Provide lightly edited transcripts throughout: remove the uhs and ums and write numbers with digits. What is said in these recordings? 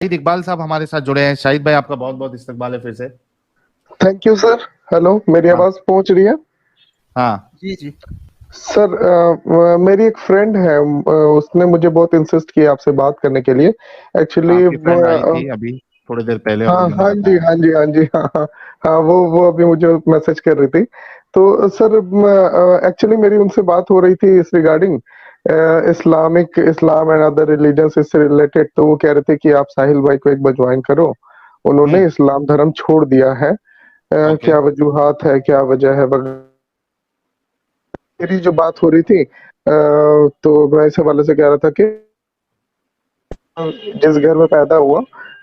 शाहिद इकबाल साहब हमारे साथ जुड़े हैं। शाहिद भाई, आपका बहुत बहुत इस्तकबाल है फिर से। Thank you sir. हेलो, मेरी हाँ आवाज पहुंच रही है? हाँ। जी जी। सर, मेरी एक फ्रेंड है, उसने मुझे बहुत इंसिस्ट किया आपसे बात करने के लिए। एक्चुअली आपकी फ्रेंड आई थी अभी थोड़ी देर पहले और हाँ उन्होंने हाँ जी, बताया। हाँ जी, हाँ जी, हाँ हाँ। हाँ, वो अभी मुझे मैसेज कर रही थी। तो सर, एक्चुअली मेरी उनसे बात हो रही थी इस regarding Islam and other religion इससे रिलेटेड। तो वो कह रहे थे कि आप साहिल भाई को एक बार ज्वाइन करो। उन्होंने हम्म। इस्लाम धर्म छोड़ दिया है। ओके। क्या वजूहात है, क्या वजह है मेरी जो बात हो रही थी, तो मैं इस हवाले से कह रहा था कि जिस घर में पैदा हुआ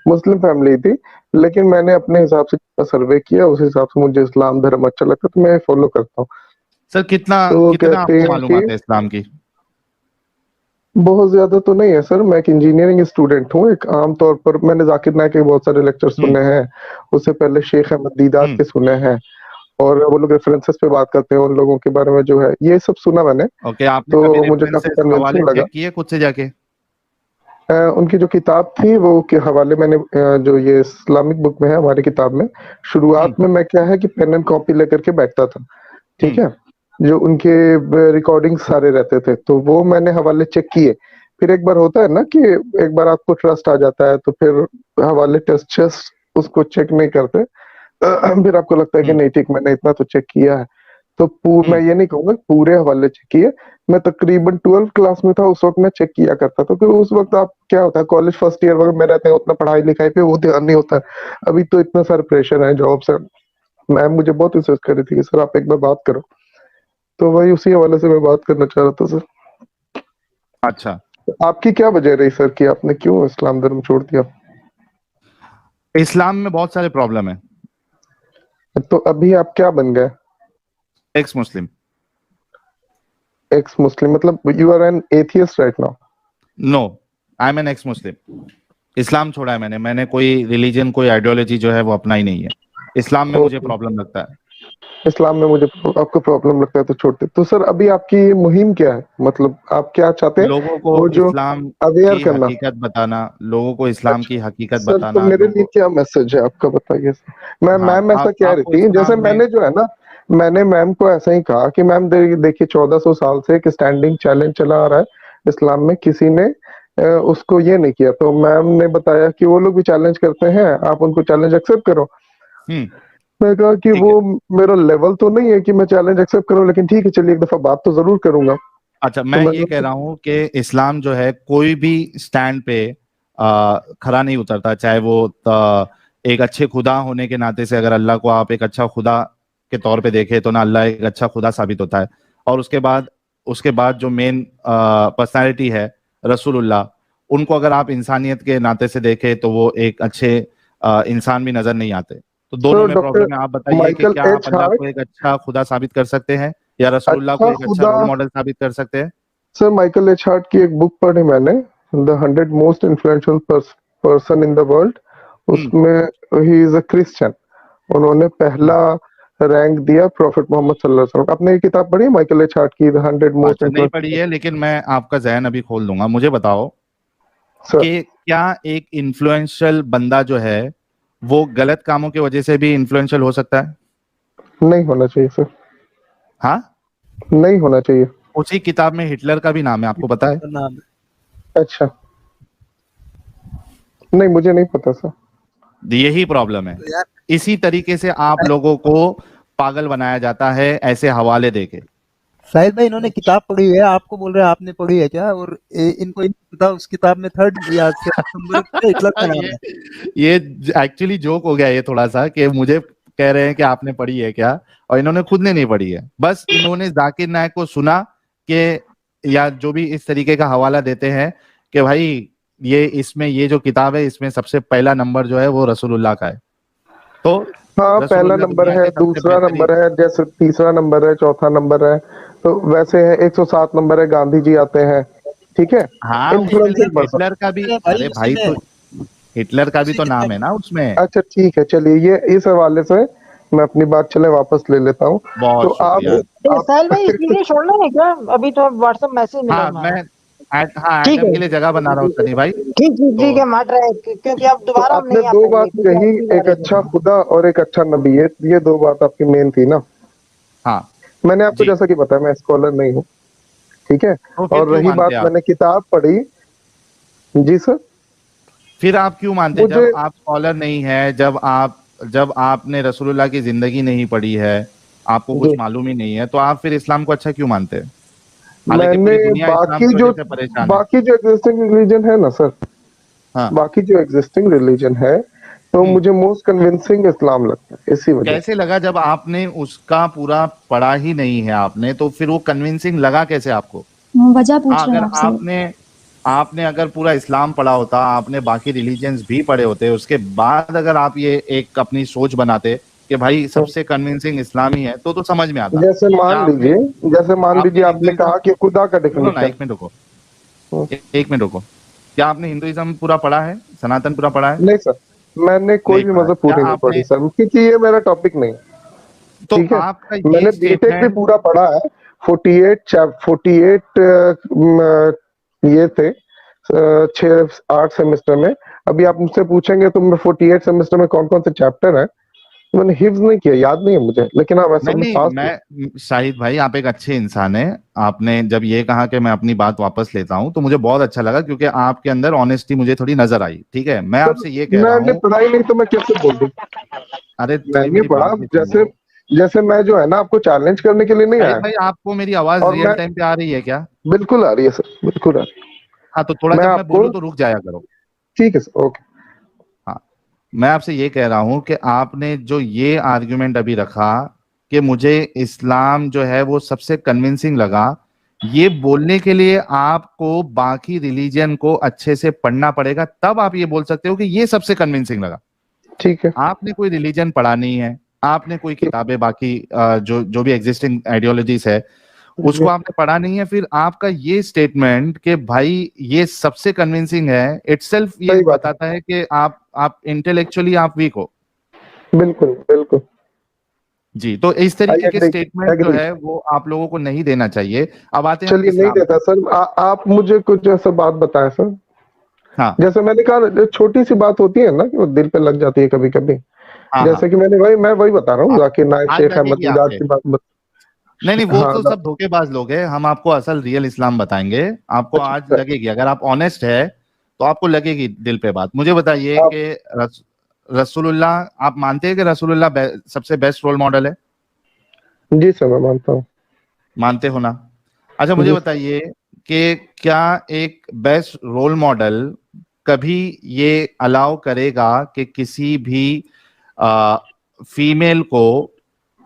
मुस्लिम फैमिली थी, लेकिन मैंने अपने हिसाब से सर्वे किया, उस हिसाब से मुझे इस्लाम धर्म अच्छा लगता है, तो मैं फॉलो करता हूँ। सर, कितना तो वो कितना कहते आपको हैं कि मालूमात है इस्लाम की? बहुत ज्यादा तो नहीं है सर, मैं एक इंजीनियरिंग स्टूडेंट हूँ। एक आम तौर पर मैंने जाकिर नायक के बहुत सारे लेक्चर हम्म सुने हैं, उससे पहले शेख अहमद दीदात हम्म। के सुने हैं, और वो लोग रेफरेंसेस पे बात करते हैं उन लोगों के बारे में जो है, ये सब सुना मैंने। ओके, आपने कभी तो मुझे काफी रेफरेंसेस हवाले कन्विंसिंग लगा। चेक किए खुद से जाके? उनकी जो किताब थी वो के हवाले मैंने जो ये इस्लामिक बुक में है हमारी किताब में, हम्म शुरुआत में मैं क्या है कि पेन एंड कॉपी लेकर के बैठता था। ठीक हम्म है, जो उनके रिकॉर्डिंग सारे रहते थे, तो वो मैंने हवाले चेक किए। फिर एक बार होता है ना कि एक बार आपको ट्रस्ट आ जाता है, तो फिर हवाले टेस्ट उसको चेक नहीं करते। फिर आपको लगता है कि हम्म नहीं ठीक, मैंने इतना तो चेक किया है। तो मैं हम्म। ये नहीं कहूंगा कि पूरे हवाले चेक किए। मैं तकरीबन 12th क्लास में था, उस वक्त मैं चेक किया करता था, क्योंकि उस वक्त आप क्या होता है, कॉलेज फर्स्ट ईयर वगैरह में रहते हैं, उतना पढ़ाई लिखाई पे वो ध्यान नहीं होता है। अभी तो इतना सारा प्रेशर है जॉब से। मैम मुझे बहुत इंसिस्ट कर रही थी कि सर आप एक बार बात करो, तो वही उसी हवाले से मैं बात करना चाह रहा था सर। अच्छा, आपकी क्या वजह रही सर कि आपने क्यों इस्लाम धर्म छोड़ दिया? इस्लाम में बहुत सारे प्रॉब्लम है। तो अभी आप क्या बन गए? एक्स मुस्लिम। एक्स मुस्लिम मतलब you are an atheist right now? No, I am an ex Muslim. इस्लाम छोड़ा है मैंने कोई रिलीजन, कोई आइडियोलॉजी जो है वो अपना ही नहीं है। इस्लाम में मुझे प्रॉब्लम लगता है। इस्लाम में मुझे आपको प्रॉब्लम लगता है तो छोड़ते। तो सर अभी आपकी ये मुहिम क्या है, मतलब आप क्या चाहते हैं? लोगों को वो जो इस्लाम अवेयर की करना। हकीकत बताना, लोगों को इस्लाम अच्छा की हकीकत सर, तो बताना, मेरे लिए लोगों। क्या मैसेज है आपका, बताइए सर। हाँ, मैम ऐसा आप कह रही आपको थी, जैसे इस्लाम में। मैंने जो है ना, मैंने मैम को ऐसा ही कहा कि मैम देखिए 1400 साल से एक स्टैंडिंग चैलेंज चला आ रहा है इस्लाम में, किसी ने उसको ये नहीं किया। तो मैम ने बताया कि वो लोग भी चैलेंज करते हैं, आप उनको चैलेंज एक्सेप्ट करो। हम्म। मैं कहा कि ठीक वो है। मेरा लेवल तो नहीं है कि मैं चैलेंज एक्सेप्ट करूं, लेकिन ठीक है चलिए एक दफा बात तो जरूर करूंगा। अच्छा, तो मैं मैं ये कह रहा हूँ कि इस्लाम जो है कोई भी स्टैंड पे खरा नहीं उतरता, चाहे वो एक अच्छे खुदा होने के नाते से, अगर अल्लाह को आप एक अच्छा खुदा के तौर पे देखें तो ना अल्लाह एक अच्छा खुदा साबित होता है। और उसके बाद जो मेन पर्सनालिटी है रसूलुल्लाह, उनको अगर आप इंसानियत के नाते से देखें तो वो एक अच्छे इंसान भी नजर नहीं आते। तो दोनों सर में डॉक्टर प्रॉब्लम है। आप बताइए कि माइकल क्या आप एच अल्लाह को हार्ट, एक अच्छा खुदा साबित कर सकते हैं या रसूलुल्लाह को अच्छा एक अच्छा खुदा। रोल मॉडल साबित कर सकते हैं? सर माइकल एच हार्ट की एक बुक पढ़ी मैंने, the 100 most influential person in the world. Hmm. उसमें ही इज अ क्रिश्चियन। उन्होंने पहला रैंक दिया प्रॉफिट मोहम्मद सल्लल्लाहु अलैहि वसल्लम। आपने ये किताब पढ़ी है माइकल एच हार्ट की, द 100 मोस्ट अच्छा, नहीं पढ़ी इन्फ्लुएंशियल? है, लेकिन मैं आपका जहन अभी खोल दूंगा। मुझे बताओ सर कि क्या एक इन्फ्लुएंशियल बंदा जो है वो गलत कामों की वजह से भी इन्फ्लुएंशियल हो सकता है? नहीं होना चाहिए सर, हाँ। नहीं होना चाहिए। उसी किताब में हिटलर का भी नाम है, आपको पता है? नाम है। अच्छा, नहीं मुझे नहीं पता सर। यही प्रॉब्लम है। तो यार इसी तरीके से आप लोगों को पागल बनाया जाता है ऐसे हवाले देके। शाहिद भाई इन्होंने किताब पढ़ी है, आपको बोल रहे हैं आपने पढ़ी है क्या? और इनको ये नहीं पता उस किताब में थर्ड या नंबर पे हिटलर का नाम ये है। ये एक्चुअली जोक हो गया ये थोड़ा सा, कि मुझे कह रहे हैं कि आपने पढ़ी है क्या, और इन्होंने खुद ने नहीं पढ़ी है। बस इन्होंने जाकिर नायक को सुना कि, या जो भी इस तरीके का हवाला देते हैं कि भाई ये जो किताब है इसमें सबसे पहला नंबर जो है वो रसूलुल्लाह का है। तो हाँ, पहला रसूलुल्लाह नंबर दुनिया है, के सबसे दूसरा बेहतरीन। नंबर है, जैसे तीसरा नंबर है, चौथा नंबर है। तो वैसे है 107 नंबर है, गांधी जी आते हैं। ठीक है, हाँ, उसमें इन्फ्लुएंशियल लेकिन पर्सन। हिटलर का भी, भाई अरे उसी भाई, में तो हिटलर का भी उसी तो नाम किताब है में। ना उसमें। अच्छा ठीक है, चलिए ये इस हवाले से मैं अपनी बात चले वापस ले लेता हूँ। तो बहुत शुक्रिया। आप साहिल भाई, इसलिए छोड़ना है क्या? अभी तो व्हाट्सएप मैसेज मिला हाँ, तुम्हारा। हाँ ठीक एडम है के लिए जगह बना रहा हूँ सनी भाई। ठीक है माट रहे हैं, क्योंकि अब तो दोबारा आपने नहीं आ दो पाएंगे बात क्योंकि कही, आपकी एक बारी अच्छा है। खुदा और एक अच्छा नबी, ये दो बात आपकी मेन थी ना। हाँ मैंने आपको जी, जैसा कि बताया मैं स्कॉलर नहीं हूँ, ठीक है। तो फिर और क्यों रही मानते बात, हैं आप? मैंने किताब पढ़ी। जी सर। फिर आप क्यों मानते हैं? मुझे जब आप स्कॉलर नहीं है, जब आपने रसूलुल्लाह की जिंदगी नहीं पढ़ी है, आपको जी, कुछ मालूम ही नहीं है, तो आप फिर इस्लाम को अच्छा क्यों मानते हैं? हालांकि मैंने पूरी दुनिया इस्लाम की वजह से परेशान है। बाकी जो एग्जिस्टिंग रिलीजन है ना सर, हाँ। बाकी जो एग्जिस्टिंग रिलीजन है, तो हम्म। मुझे मोस्ट कन्विंसिंग इस्लाम लगता है, इसी वजह से। कैसे लगा जब आपने उसका पूरा पढ़ा ही नहीं है आपने, तो फिर वो कन्विंसिंग लगा कैसे आपको? वजह हाँ, पूछ रहे हैं अगर आपसे। आपने अगर पूरा इस्लाम पढ़ा होता, आपने बाकी रिलीजन्स भी पढ़े होते, उसके बाद अगर आप ये एक अपनी सोच बनाते कि भाई सबसे कन्विंसिंग इस्लाम ही है, तो समझ में आता। जैसे क्या मान आपने लीजिए, जैसे मान लीजिए आपने आपने हिंदुइज्म, कहा कि खुदा का सुनो ना, डेफिनेशन। एक मिनट रुको, एक मिनट रुको। क्या आपने हिंदुइज्म पूरा पढ़ा है, सनातन पूरा पढ़ा है? नहीं सर, मैंने कोई नहीं भी पढ़ा है। मजहब क्या पूरी नहीं पढ़ी आपने, सर, क्योंकि ये मेरा टॉपिक नहीं है, तो ठीक है। आपका ये मैंने बीटेक भी स्टेटमेंट, पूरा पढ़ा है। 48 ये थे 6 8 सेमेस्टर में। अभी आप मुझसे पूछेंगे तो मैं 48 सेमेस्टर में कौन कौन से चैप्टर है मैंने हिफ्ज नहीं किया, याद नहीं है मुझे, लेकिन हाँ मैं सब नहीं में नहीं, पास हूँ। मैं शाहिद भाई, आप एक अच्छे इंसान हैं। आपने जब ये कहा कि मैं अपनी बात वापस लेता हूं, तो मुझे बहुत अच्छा लगा, क्योंकि आपके अंदर ऑनेस्टी मुझे थोड़ी नजर आई। ठीक है, मैं सर आपसे ये कह रहा मैंने हूं, पढ़ाई नहीं तो मैं कैसे बोल दूं? अरे थोड़ी मैंने मेरी पढ़ा, बात भी सुन जैसे लो। जैसे मैं जो है ना आपको चैलेंज करने के लिए नहीं शाहिद आया। भाई, आपको मेरी आवाज और रियल मैं, टाइम पे आ रही है क्या? बिल्कुल आ रही है सर, बिल्कुल आ रही हाँ, तो थोड़ा है। मैं जब मैं आपको, बोलूँ तो रुक जाया करो। ठीक है सर, ओके। हाँ, मैं आपसे ये कह रहा हूं कि आपने जो ये आर्ग्यूमेंट अभी रखा कि मुझे इस्लाम जो है वो सबसे कन्विंसिंग लगा, ये बोलने के लिए आपको बाकी रिलीजन को अच्छे से पढ़ना पड़ेगा, तब आप ये बोल सकते हो कि ये सबसे कन्विंसिंग लगा। ठीक है। आपने कोई रिलीजन पढ़ा नहीं है, आपने कोई किताबें बाकी जो जो भी एग्जिस्टिंग आइडियोलॉजीज है उसको जी, आपने पढ़ा नहीं है, फिर आपका ये स्टेटमेंट कि भाई ये सबसे कन्विंसिंग है, इटसेल्फ ये सही बात है, बताता है कि आप इंटेलेक्चुअली आप वीक हो। बिल्कुल बिल्कुल। जी, तो इस आई तरीके के एग्री, स्टेटमेंट जो एग्री। है वो आप लोगों को नहीं देना चाहिए। अब आते हैं हम चलिए नहीं इस्लाम देता पे। सर, आप मुझे कुछ ऐसा बात बताएं सर। हाँ जैसे मैंने कहा, जो छोटी सी बात होती है ना कि वो दिल पे लग जाती है कभी कभी। हाँ हाँ। जैसे कि मैं वही बता रहा हूँ, आ- जाकिर नायक आज शेख अहमद लगेगी दिदार आपके, की बात नहीं नहीं, वो हाँ तो सब धोखेबाज लोग हैं, हम आपको असल रियल इस्लाम बताएंगे। आपको आज अच्छा, लगेगी, अगर आप ऑनेस्ट है तो आपको लगेगी दिल पे बात। मुझे बताइए आप, कि रसूलुल्लाह, आप मानते हैं कि रसूलुल्लाह सबसे बेस्ट रोल मॉडल है? जी सर मैं मानता हूँ। मानते हो ना? अच्छा, मुझे जी बताइए कि क्या एक बेस्ट रोल मॉडल कभी ये अलाउ करेगा कि किसी भी फीमेल को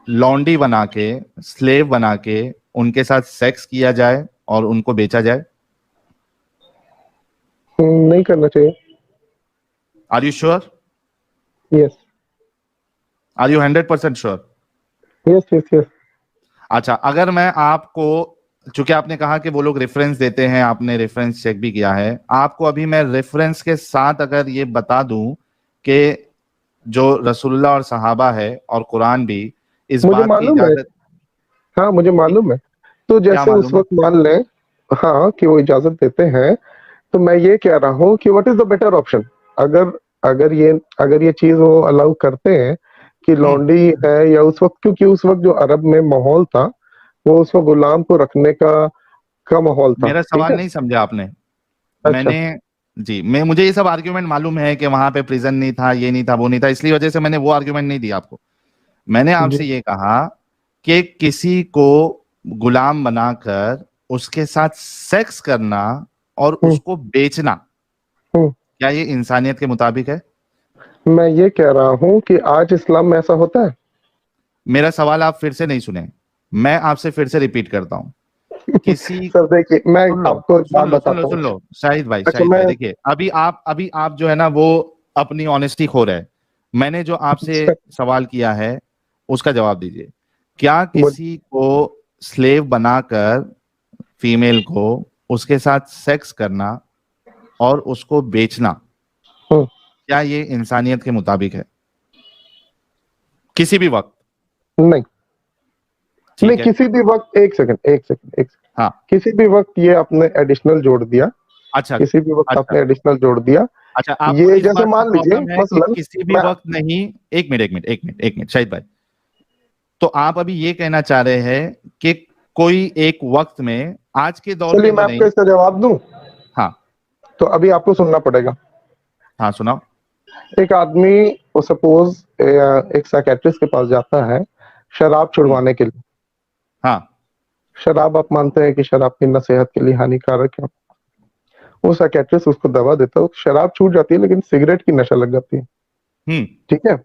लॉन्डी बना के, स्लेव बना के उनके साथ सेक्स किया जाए और उनको बेचा जाए? नहीं करना चाहिए। Are you sure? Yes are you 100% sure? Yes yes yes. अच्छा, अगर मैं आपको, चूंकि आपने कहा कि वो लोग रेफरेंस देते हैं, आपने रेफरेंस चेक भी किया है, आपको अभी मैं रेफरेंस के साथ अगर ये बता दूं कि जो रसूलुल्लाह और सहाबा है और कुरान भी इस मुझे बात की मालूम है, इजाजत, हाँ मुझे मालूम है। तो क्या जैसे उस मालूम है? वक्त मान लें, हाँ कि वो इजाजत देते हैं, तो मैं ये कह रहा हूँ कि what is the better option. अगर अगर ये चीज वो अलाउ करते हैं कि हम्म। लॉन्डी है, या उस वक्त, क्योंकि उस वक्त जो अरब में माहौल था, वो उस वक्त गुलाम को रखने का माहौल था, मेरा ठीक सवाल है। नहीं समझा आपने। अच्छा, मैंने, जी, मैं, मुझे ये सब आर्ग्यूमेंट मालूम है कि वहां पे प्रिजन नहीं था, ये नहीं था, वो नहीं था, इसलिए वजह से मैंने वो आर्ग्यूमेंट नहीं दिया आपको। मैंने जी, आपसे ये कहा कि किसी को गुलाम बनाकर उसके साथ सेक्स करना और हम्म उसको बेचना, हम्म। क्या ये इंसानियत के मुताबिक है? मैं ये कह रहा हूँ कि आज इस्लाम में ऐसा होता है। मेरा सवाल आप फिर से नहीं सुने, मैं आपसे फिर से रिपीट करता हूं। किसी, सर देखिए, मैं सुन लो आपको एक बात सुन लो सुन लो बताता हूँ। सुन लो, शाहिद भाई, अच्छा शाहिद मैं, भाई, देखिए, अभी आप जो है ना वो अपनी ऑनेस्टी खो रहे हैं। मैंने जो आपसे सवाल किया है उसका जवाब दीजिए। क्या बोल, किसी को स्लेव बनाकर, फीमेल को, उसके साथ सेक्स करना और उसको बेचना, हम्म, क्या ये इंसानियत के मुताबिक है किसी भी वक्त? नहीं। नहीं, है। किसी भी वक्त, एक सेकंड, हाँ। किसी भी वक्त ये आपने एडिशनल जोड़ दिया, अच्छा किसी भी वक्त अच्छा आपने एडिशनल जोड़ दिया। अच्छा, आपको ये इस जैसे बात की मान लीजिए प्रॉब्लम है कि मसलन, किसी भी मैं वक्त नहीं। एक मिनट शाहिद भाई, तो आप अभी ये कहना चाह रहे हैं कि कोई एक वक्त में, आज के दौर चलिए पे मैं तो आपको नहीं। इसका जवाब दूं, हाँ तो अभी आपको सुनना पड़ेगा। हाँ सुनाओ। एक आदमी वो सपोज एक साइकेट्रिस्ट के पास जाता है शराब छुड़वाने के लिए। हाँ शराब आप मानते हैं कि शराब पीना सेहत के लिए हानिकारक है। वो साइकेट्रिस्ट उसको दवा देता है, शराब छूट जाती है, लेकिन सिगरेट की नशा लग जाती है। हम्म ठीक है,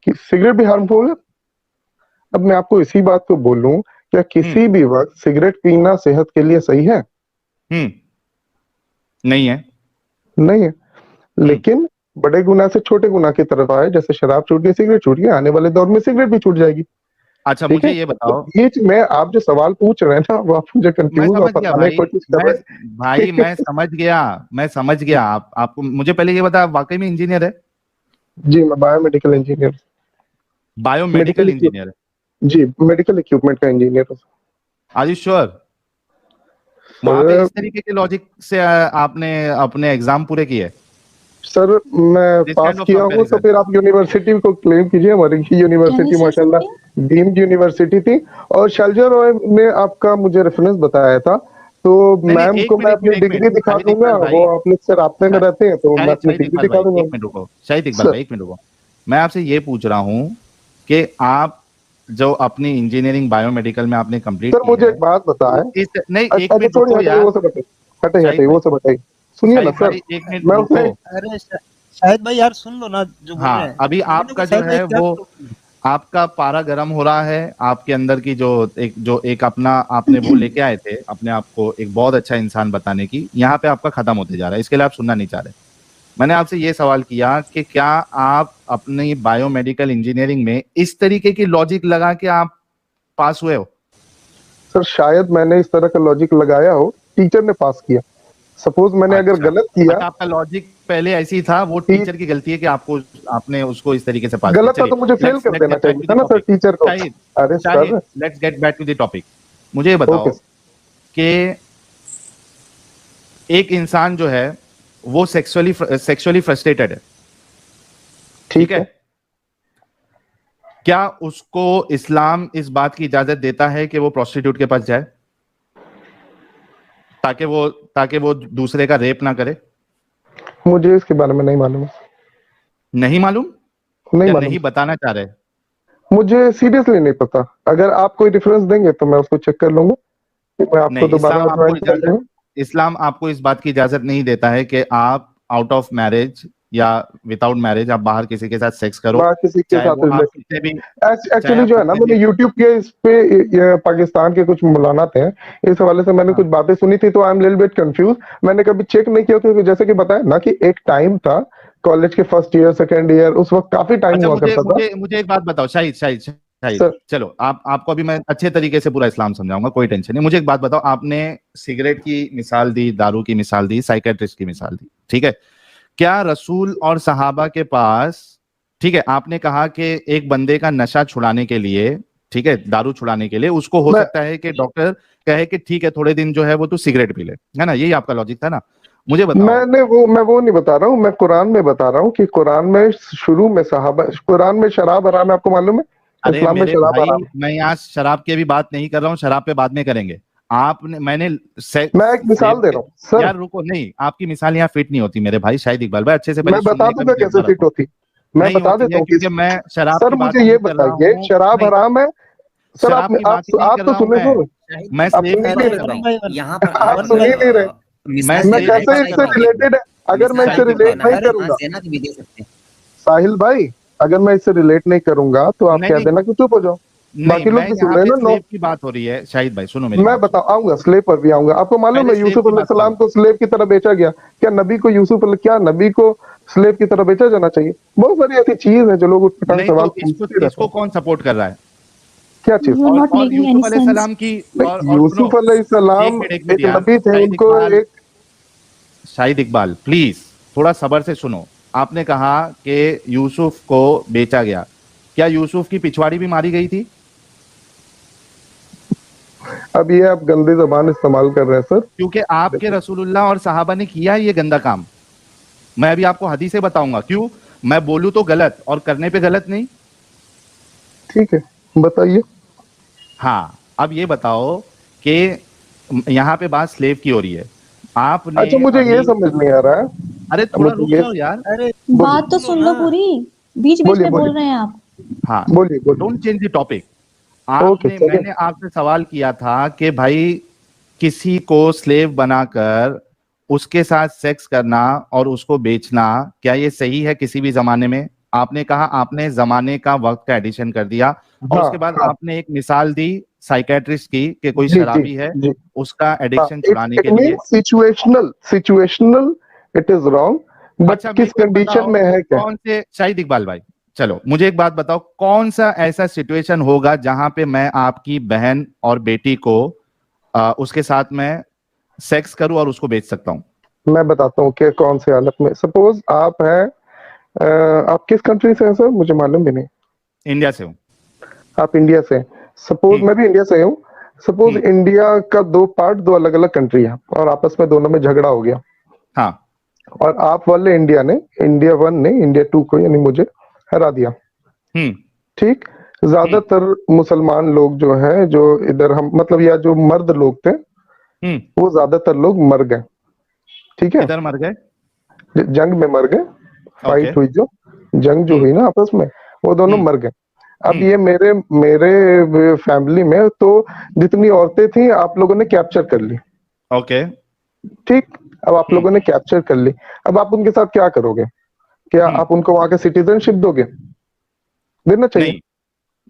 कि सिगरेट भी हार्मफुल है। अब मैं आपको इसी बात को बोलूं, क्या किसी भी वक्त सिगरेट पीना सेहत के लिए सही है? नहीं है। नहीं है। लेकिन बड़े गुनाह से छोटे गुनाह की तरफ आए, जैसे शराब छूट गई, सिगरेट छूट गई, आने वाले दौर में सिगरेट भी छूट जाएगी। अच्छा ठीक मुझे है, ये तो बताओ। बीच में आप जो सवाल पूछ रहे हैं ना, वो आप मुझे मैं कंफ्यूज और समझ गया फंसाने की भाई, कोशिश कर मैं रहे हैं। मैं समझ गया। आपको मुझे पहले ये बता, आप वाकई में इंजीनियर है? जी, मैं biomedical engineer, biomedical medical engineer है? जी, मेडिकल इक्विपमेंट का इंजीनियर हूँ। Are you sure? वहां पे सर, इस तरीके के लॉजिक से आपने अपने एग्जाम पूरे किए? सर मैं दिस पास काइंड ऑफ किया हूँ, तो कंपैरिजन। फिर आप यूनिवर्सिटी को क्लेम कीजिए। हमारी Can यूनिवर्सिटी you say माशाल्लाह something? डीम्ड यूनिवर्सिटी थी, और शैलजा रॉय ने आपका मुझे रेफरेंस बताया था। तो नहीं नहीं, मैम को मैं अपनी एक डिग्री मिनट दिखा शाहिद दूंगा, इकबाल वो भाई। अपने से राब्ते में रहते हैं, तो मैं अपनी शाहिद डिग्री इकबाल दिखा भाई दूंगा। एक मिनट रुको। शाहिद इकबाल सर, भाई एक मिनट रुको। मैं आपसे ये पूछ रहा हूँ कि आप जो अपनी इंजीनियरिंग बायोमेडिकल में आपने कंप्लीट सर की मुझे है, एक बात बताएं। इस नहीं एक अच्छा मिनट छोड़िए, रुको हटाइए यार। वो सब, हटाइए शाहिद हटाइए भाई, वो सब हटाइए। सुनिए ना सर, एक मिनट मैं रुको। उसमें अरे शाहिद भाई यार सुन लो ना जो बोल रहे हाँ हैं। अभी बोलने को आपका जो शाहिद भाई है क्या वो, प्रॉब्लम है? आपका पारा गर्म हो रहा है। आपके अंदर की जो एक अपना आपने वो लेके आए थे अपने आप को एक बहुत अच्छा इंसान बताने की, यहाँ पे आपका खत्म होते जा रहा है। इसके लिए आप सुनना नहीं चाह रहे। मैंने आपसे ये सवाल किया कि क्या आप अपनी बायोमेडिकल इंजीनियरिंग में इस तरीके की लॉजिक लगा के आप पास हुए हो? सर शायद मैंने इस तरह का लॉजिक लगाया हो, टीचर ने पास किया। सपोज मैंने अगर अच्छा गलत किया, अच्छा, आपका लॉजिक पहले ऐसी था, वो टी- टीचर की गलती है कि आपने उसको इस तरीके से पास किया। गलत था चलिए, तो मुझे फेल लेट्स कर लेट्स देना गेट बैक चाहिए टू था द ना सर टॉपिक। टीचर को। शाहिद अरे Shahid sir, let's get back to the topic. मुझे ये बताओ ओके कि एक इंसान जो है वो सेक्सुअली फ्रस्ट्रेटेड है, ठीक ठीक है? है। क्या उसको इस्लाम इस बात की इजाजत देता है कि वो प्रोस्टिट्यूट के पास जाए ताकि वो दूसरे का रेप ना करे? मुझे इसके बारे में नहीं मालूम, नहीं मालूम? नहीं या मालूम। नहीं बताना चाह रहे? मुझे सीरियसली नहीं पता। अगर आप कोई रेफरेंस देंगे तो मैं उसको चेक कर लूंगा, फिर मैं आपको नहीं, दोबारा ज्वाइन कर लूंगा। इस्लाम आपको इस बात की इजाजत नहीं देता है कि आप आउट ऑफ मैरिज या विदाउट मैरिज आप बाहर किसी के साथ सेक्स करो, बाहर किसी के चाहे साथ वो आप रिलेशन, कितने भी चाहे एक्चुअली आप जो है ना, कितने मैंने भी यूट्यूब के इस पे ये पाकिस्तान के कुछ मौलाना थे, इस हवाले से मैंने हाँ। कुछ बातें सुनी थी, तो I am little bit confuse. मैंने कभी चेक नहीं किया, क्योंकि जैसे कि बताया ना कि एक टाइम था कॉलेज के फर्स्ट ईयर सेकंड ईयर, उस वक्त काफी टाइम अच्छा हुआ मुझे करता था। मुझे मुझे एक बात बताओ शाहिद शाहिद शाहिद, सर, चलो आपको अभी मैं अच्छे तरीके से पूरा इस्लाम समझाऊंगा, कोई टेंशन नहीं। मुझे एक बात बताओ, आपने सिगरेट की मिसाल दी, दारू की मिसाल दी, साइकेट्रिस्ट की मिसाल दी, ठीक है? क्या रसूल और सहाबा के पास, ठीक है, आपने कहा कि एक बंदे का नशा छुड़ाने के लिए, ठीक है, दारू छुड़ाने के लिए उसको हो मैं सकता है कि डॉक्टर कहे कि ठीक है थोड़े दिन जो है वो तू सिगरेट पी ले, है ना? यही आपका लॉजिक था ना? मुझे बताओ। मैं वो नहीं बता रहा हूँ, मैं कुरान में बता रहा हूँ कि कुरान में शुरू में सहाबा, कुरान में शराब हराम है, आपको मालूम है? अरे इस्लाम में मेरे शराब भाई, हराम है। मैं यहाँ शराब की भी बात नहीं कर रहा हूँ, शराब पे बाद में करेंगे। आपने मैंने मैं एक मिसाल दे रहा हूँ सर, यार रुको, नहीं आपकी मिसाल यहाँ फिट नहीं होती मेरे भाई शाहिद इकबाल भाई, अच्छे से पहले मैं बता सुनने का दूंगा भी कैसे जज्बा फिट रखो। होती, मैं नहीं बता होती देता है हूँ क्योंकि मैं शराब सर की बात मुझे ये नहीं कर रहा बताइए, हूँ। शराब नहीं, हराम है? सर शराब की बात ही नहीं आप कर तो रहा हूँ सुने, मैं। शाहिद मैं भाई, आप स्लेव सुन ही की नहीं बात शाहिद कर रहा रहे, हूँ। भाई, यहाँ पर आप आप सुन ही नहीं रहे। मैं मिसाल मैं स्लेव देना की है कैसे बात शाहिद इससे कर रहा भाई, हूँ। रिलेटेड है, अगर मैं इससे मिसाल शाहिद जब रिलेट इकबाल, देना नहीं है करूंगा, रेफरेंस देना तो भी दे सकते हैं। साहिल भाई, अगर मैं इससे रिलेट नहीं करूंगा तो आप नहीं कह नहीं देना कि चुप हो जाओ। नहीं, बाकी लोग मैं भी सुन यहाँ रहे पे हैं ना। नो, स्लेव की बात हो रही है। शाहिद भाई सुनो मेरी मैं बात सुनो, बताऊं, आऊंगा स्लेव पर भी आऊंगा। आपको मालूम पहले है स्लेव यूसुफ की बात अलैहिस्सलाम करो। को स्लेव की तरह बेचा गया? क्या नबी को क्या नबी को स्लेव की तरह बेचा जाना चाहिए? बहुत सारी ऐसी चीज है जो लोग उठपटांग नहीं सवाल तो पूछते रहते इसको हैं। कौन सपोर्ट कर रहा है? क्या चीज? You are not और making any यूसुफ sense. अलैहिस्सलाम की, और सुनो, यूसुफ अलैहिस्सलाम एक मिनट एक यार, नबी थे, शाहिद उनको इकबाल, एक शाहिद इकबाल प्लीज थोड़ा सब्र से सुनो। आपने कहा कि यूसुफ को बेचा गया, क्या यूसुफ की पिछवाड़ी भी मारी गई थी? अब ये आप गंदी जबान इस्तेमाल कर रहे हैं सर। क्योंकि आपके रसूलुल्लाह और सहाबा ने किया ये गंदा काम। मैं अभी आपको हदीसें बताऊंगा, क्यों मैं बोलूं तो गलत और करने पे गलत नहीं। ठीक है, बताइए। हाँ, अब ये बताओ कि यहाँ पे बात स्लेव की हो रही है। आपने अच्छा, मुझे ये अभी, समझ नहीं आ रहा है। अरे थोड़ा रुक मुझे ये जाओ यार। अरे बात तो सुन लो पूरी, बीच बीच बोलिए में बोलिए बोल रहे हैं आप। हाँ, बोलिए बोलिए। Don't change the topic. Okay आपने, चलिए। मैंने आपसे सवाल किया था कि भाई किसी को स्लेव बनाकर उसके साथ सेक्स करना और उसको बेचना, क्या ये सही है किसी भी जमाने में? आपने कहा, आपने जमाने का वक्त का एडिशन कर दिया और हाँ उसके बाद हाँ, आपने एक मिसाल दी साइकेट्रिस्ट की कि कोई जी जी शराबी है, जी। उसका हाँ, एडिक्शन इट छुड़ाने इट के लिए। Mean situational, situational it is wrong, but अच्छा, मेरे किस को एक कंडीशन बताओ, में है क्या? कौन से, शाहिद इकबाल भाई, चलो मुझे एक बात बताओ, कौन सा ऐसा सिचुएशन होगा जहां पे मैं आपकी बहन और बेटी को उसके साथ में सेक्स करूं और उसको बेच सकता हूं? मैं बताता हूँ कि कौन सी हालत में। सपोज आप हैं, आप किस कंट्री से हैं सर? मुझे मालूम भी नहीं। इंडिया से हूं। आप इंडिया से हैं। सपोज हम्म। मैं भी इंडिया से हूँ। सपोज हम्म। इंडिया का दो पार्ट, दो अलग अलग कंट्री है और आपस में दोनों में झगड़ा हो गया हाँ। और आप वाले इंडिया ने, इंडिया वन ने इंडिया टू को यानी मुझे हरा दिया। हम्म। ठीक। ज्यादातर मुसलमान लोग जो है, जो इधर हम मतलब या जो मर्द लोग थे, हम्म। वो ज्यादातर लोग मर गए। ठीक है, किधर मर गए? जंग में मर गए। ओके। फाइट हुई जो, जंग जो हम्म। हुई ना आपस में, वो दोनों हम्म। मर गए। अब हम्म। ये मेरे मेरे फैमिली में तो जितनी औरतें थी आप लोगों ने कैप्चर कर ली। ओके। ठीक। अब आप हम्म। लोगों ने कैप्चर कर ली। अब आप उनके साथ क्या करोगे? क्या हम्म। आप उनको वहां के सिटीजनशिप दोगे? देना चाहिए। नहीं,